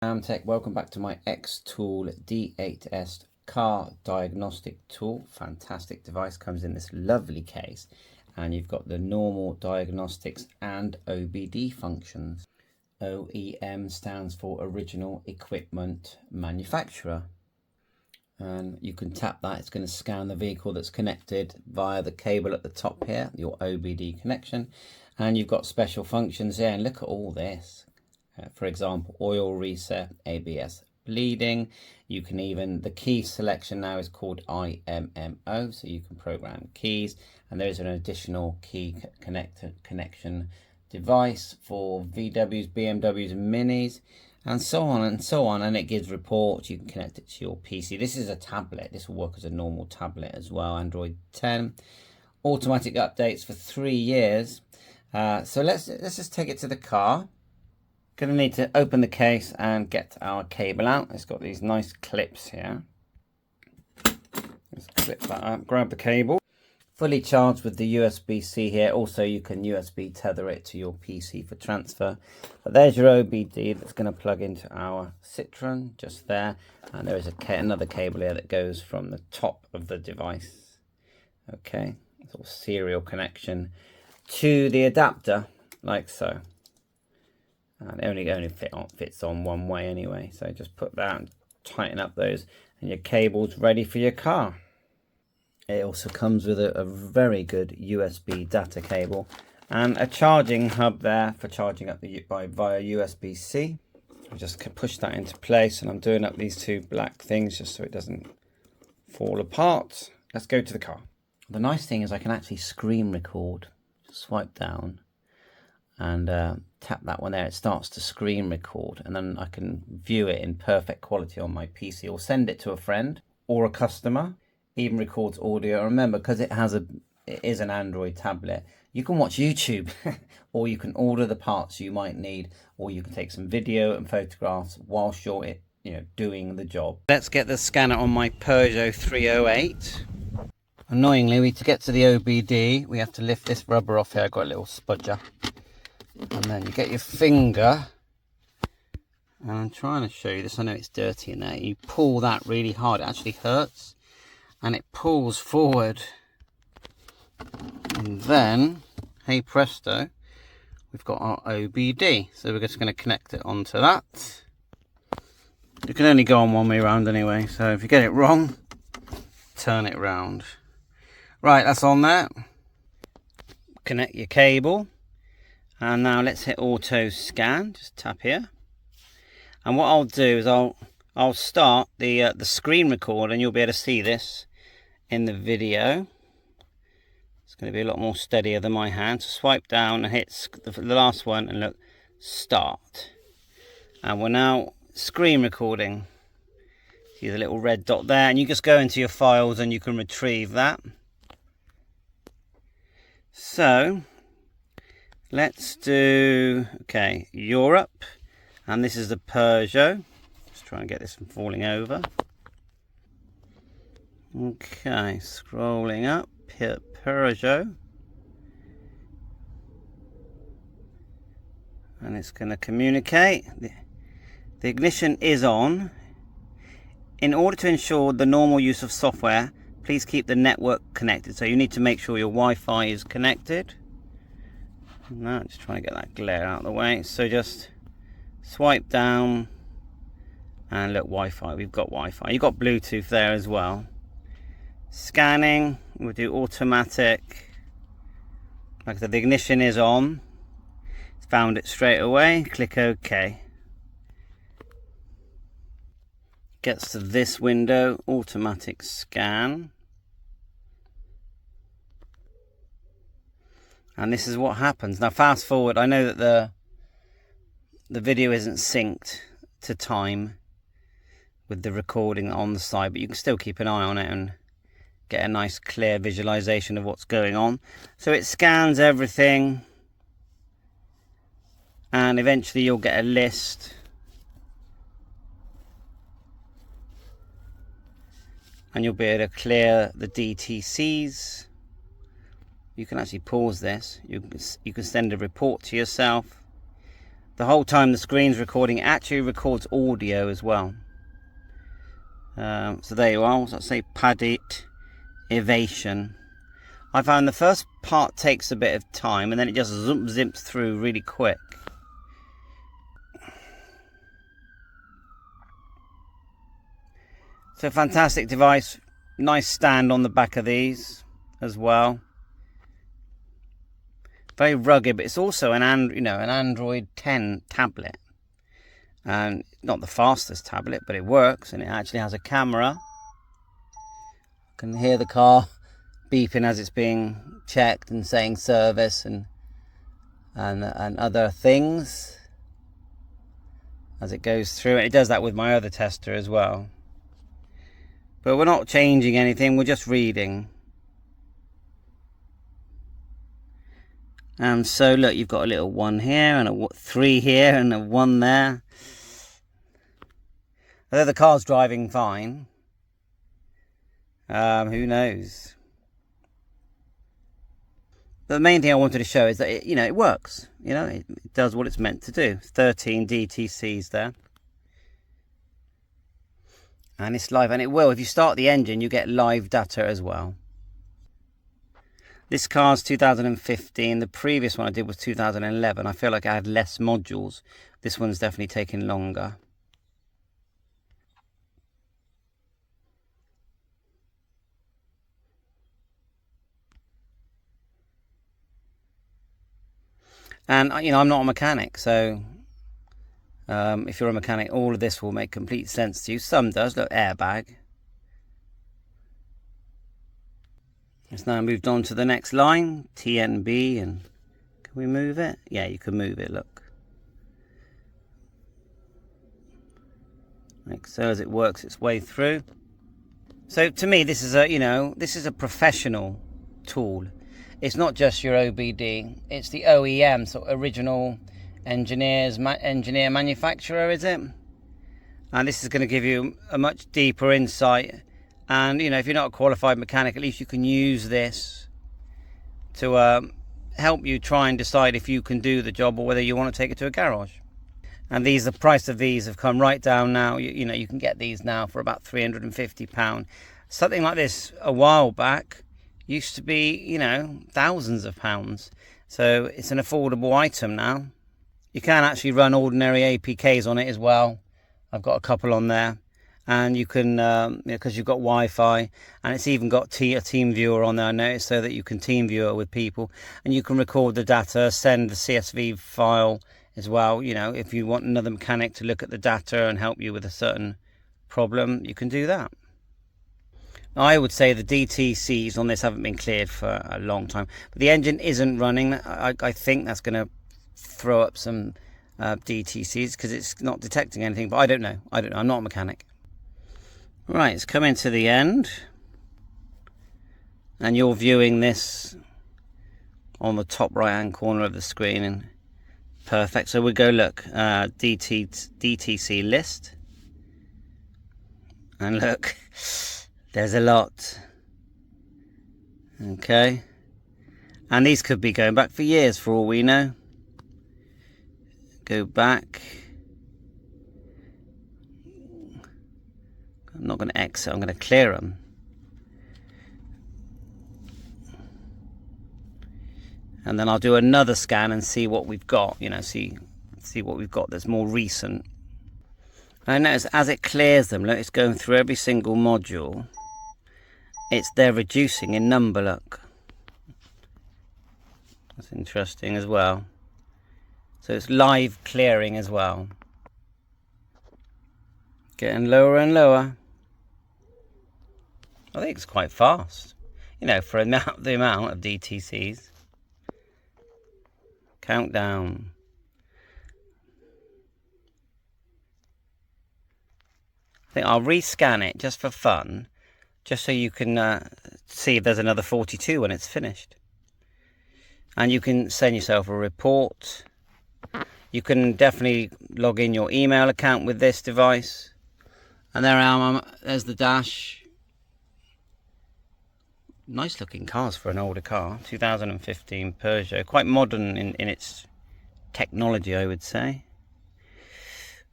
Tech, welcome back to my Xtool D8S car diagnostic tool. Fantastic device, comes in this lovely case, and you've got the normal diagnostics and OBD functions. OEM stands for Original Equipment Manufacturer, and you can tap that. It's going to scan the vehicle that's connected via the cable at the top here, your OBD connection, and you've got special functions here. And look at all this. For example, oil reset, ABS bleeding. You can even, the key selection now is called IMMO, so you can program keys, and there's an additional key connection device for VWs, BMWs and Minis, and so on and so on. And it gives reports. You can connect it to your PC. This is a tablet. This will work as a normal tablet as well. Android 10, automatic updates for 3 years. So let's just take it to the car. Going to need to open the case and get our cable out. It's got these nice clips here. Let's clip that up. Grab the cable. Fully charged with the USB-C here. Also, you can USB tether it to your PC for transfer. But there's your OBD that's going to plug into our Citroen just there. And there is another cable here that goes from the top of the device. Okay, sort of serial connection to the adapter, like so. And it only fits on one way anyway, so just put that and tighten up those, and your cable's ready for your car. It also comes with a very good USB data cable and a charging hub there for charging up via USB-C. I just push that into place, and I'm doing up these two black things just so it doesn't fall apart. Let's go to the car. The nice thing is I can actually screen record. Just swipe down and tap that one there. It starts to screen record, and then I can view it in perfect quality on my PC or send it to a friend or a customer. Even records audio. Remember, because it is an Android tablet, you can watch YouTube or you can order the parts you might need, or you can take some video and photographs whilst you're doing the job. Let's get the scanner on my Peugeot 308. Annoyingly, to get to the OBD, we have to lift this rubber off here. I've got a little spudger. And then you get your finger, and I'm trying to show you this. I know it's dirty in there. You pull that really hard. It actually hurts, and it pulls forward. And then, hey presto, we've got our OBD. So we're just going to connect it onto that. You can only go on one way around anyway, so if you get it wrong, turn it round. Right, that's on there. Connect your cable. And now let's hit auto scan. Just tap here. And what I'll do is I'll start the screen record, and you'll be able to see this in the video. It's going to be a lot more steadier than my hand. So swipe down and hit the last one, and look, start. And we're now screen recording. See the little red dot there, and you just go into your files and you can retrieve that. So let's do, okay, Europe, and this is the Peugeot. Just trying to get this from falling over. Okay, scrolling up, Peugeot. And it's going to communicate. The ignition is on. In order to ensure the normal use of software, please keep the network connected. So you need to make sure your Wi-Fi is connected. No, just trying to get that glare out of the way. So just swipe down and look, Wi-Fi. We've got Wi-Fi. You've got Bluetooth there as well. Scanning. We'll do automatic. Like I said, the ignition is on. It's found it straight away. Click OK. Gets to this window. Automatic scan. And this is what happens. Now fast forward, I know that the video isn't synced to time with the recording on the side, but you can still keep an eye on it and get a nice clear visualization of what's going on. So it scans everything, and eventually you'll get a list. And you'll be able to clear the DTCs. You can actually pause this. You can send a report to yourself. the whole time the screen's recording, it actually records audio as well. So there you are. So let's say Peugot Ovation. I found the first part takes a bit of time, and then it just zips through really quick. So fantastic device. Nice stand on the back of these as well. Very rugged, but it's also an Android 10 tablet, and not the fastest tablet, but it works, and it actually has a camera. You can hear the car beeping as it's being checked and saying service and other things as it goes through. It does that with my other tester as well. But we're not changing anything, we're just reading. And so look, you've got a little 1 here and a 3 here and a 1 there. Although the car's driving fine, who knows? But the main thing I wanted to show is that it works. It does what it's meant to do. 13 DTCs there. And it's live, and it will. If you start the engine, you get live data as well. This car's 2015. The previous one I did was 2011. I feel like I had less modules. This one's definitely taking longer. And I'm not a mechanic, so if you're a mechanic, all of this will make complete sense to you. Some does. Look, airbag. It's now moved on to the next line, TNB, and can we move it? Yeah, you can move it, look. Like so, as it works its way through. So to me, this is a professional tool. It's not just your OBD, it's the OEM, so original engineer manufacturer, is it? And this is going to give you a much deeper insight. And if you're not a qualified mechanic, at least you can use this to help you try and decide if you can do the job or whether you want to take it to a garage. And the price of these have come right down now. You can get these now for about £350. Something like this a while back used to be, thousands of pounds. So it's an affordable item now. You can actually run ordinary APKs on it as well. I've got a couple on there. And you can, because you've got Wi-Fi, and it's even got a team viewer on there, I noticed, so that you can team viewer with people, and you can record the data, send the CSV file as well. If you want another mechanic to look at the data and help you with a certain problem, you can do that. I would say the DTCs on this haven't been cleared for a long time, but the engine isn't running. I think that's going to throw up some DTCs because it's not detecting anything, but I don't know. I'm not a mechanic. Right, it's coming to the end, and you're viewing this on the top right hand corner of the screen, and perfect. So we go look, DTC list, and look, there's a lot. Okay, and these could be going back for years for all we know. Go back. I'm not going to exit, I'm going to clear them. And then I'll do another scan and see what we've got, see what we've got that's more recent. And notice as it clears them, look, it's going through every single module. They're reducing in number, look. That's interesting as well. So it's live clearing as well. Getting lower and lower. I think it's quite fast, for the amount of DTCs. Countdown. I think I'll rescan it just for fun, just so you can see if there's another 42 when it's finished. And you can send yourself a report. You can definitely log in your email account with this device. And there I am, there's the dash. Nice looking cars for an older car, 2015 Peugeot. Quite modern in its technology, I would say.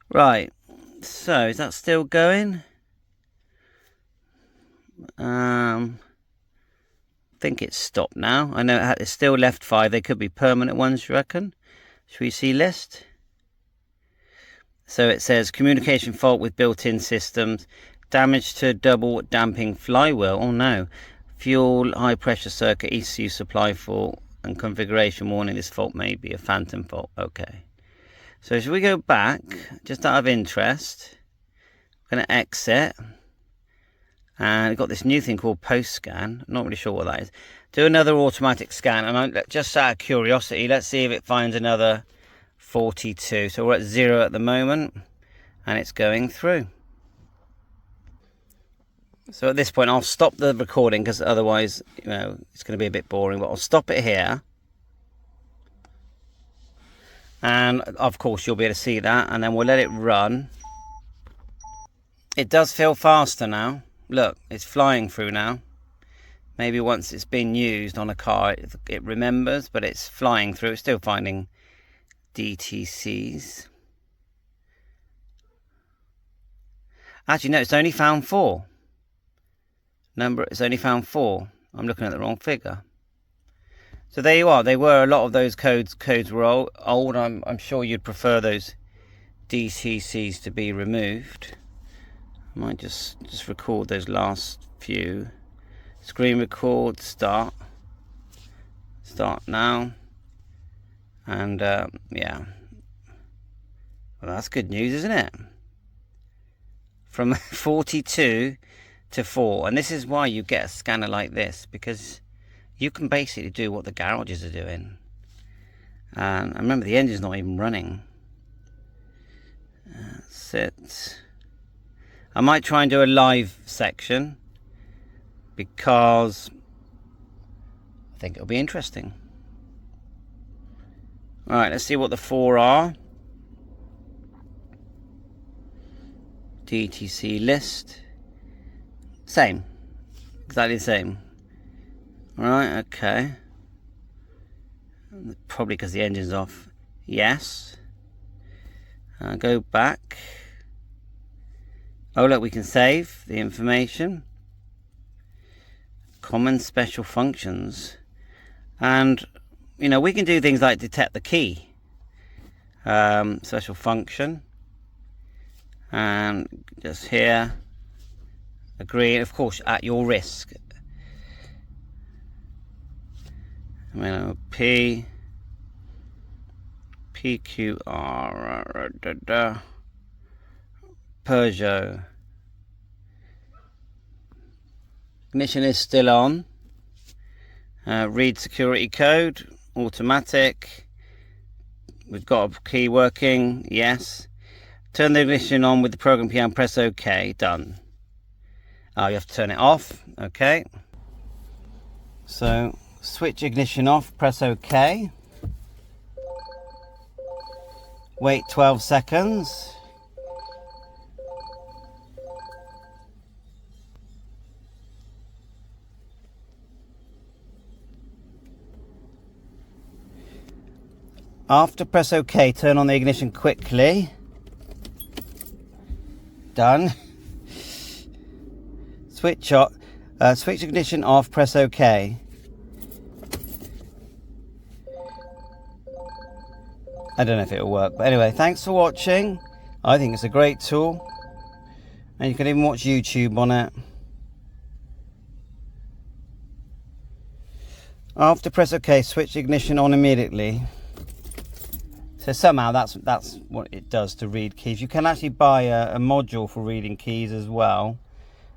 Right, so is that still going? I think it's stopped now. I know it's still left 5. They could be permanent ones, you reckon? Should we see list? So it says communication fault with built-in systems, damage to double damping flywheel. Oh no. Fuel high pressure circuit ECU supply fault and configuration warning. This fault may be a phantom fault. Okay. So should we go back, just out of interest? I'm going to exit. And we've got this new thing called post scan. I'm not really sure what that is. Do another automatic scan. And just out of curiosity, let's see if it finds another 42. So we're at 0 at the moment. And it's going through. So at this point, I'll stop the recording because otherwise, you know, it's going to be a bit boring. But I'll stop it here. And of course, you'll be able to see that. And then we'll let it run. It does feel faster now. Look, it's flying through now. Maybe once it's been used on a car, it remembers, but it's flying through. It's still finding DTCs. Actually, no, it's only found 4. It's only found 4. I'm looking at the wrong figure. So there you are. They were, a lot of those codes were old. I'm sure you'd prefer those DTCs to be removed. I might just record those last few. Screen record, start now. And yeah, well, that's good news, isn't it? From 42 to 4. And this is why you get a scanner like this, because you can basically do what the garages are doing. And I remember the engine's not even running. That's it. I might try and do a live section because I think it'll be interesting. Alright, let's see what the 4 are. DTC list. Same. Exactly the same. Alright, okay. Probably because the engine's off. Yes. Go back. Oh look, we can save the information. Common special functions. And, you know, we can do things like detect the key. Special function. And just here. Agree, of course, at your risk. P. PQR. Peugeot. Ignition is still on. Read security code. Automatic. We've got a key working. Yes. Turn the ignition on with the program key and press OK. Done. Oh, you have to turn it off. Okay. So switch ignition off. Press OK. Wait 12 seconds. After press OK, turn on the ignition quickly. Done. Switch ignition off, press OK. I don't know if it'll work, but anyway, thanks for watching. I think it's a great tool. And you can even watch YouTube on it. After press OK, switch ignition on immediately. So somehow that's what it does to read keys. You can actually buy a module for reading keys as well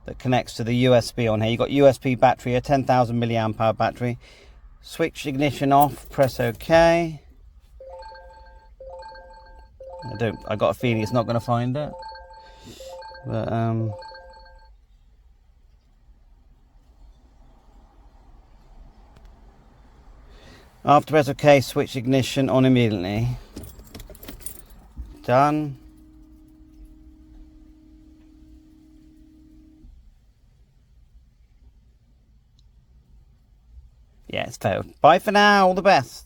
that connects to the USB on here. You've got USB battery, a 10,000 milliamp hour battery. Switch ignition off, press OK. I got a feeling it's not going to find it. But after press OK, switch ignition on immediately. Done. Yeah, it's failed. Bye for now. All the best.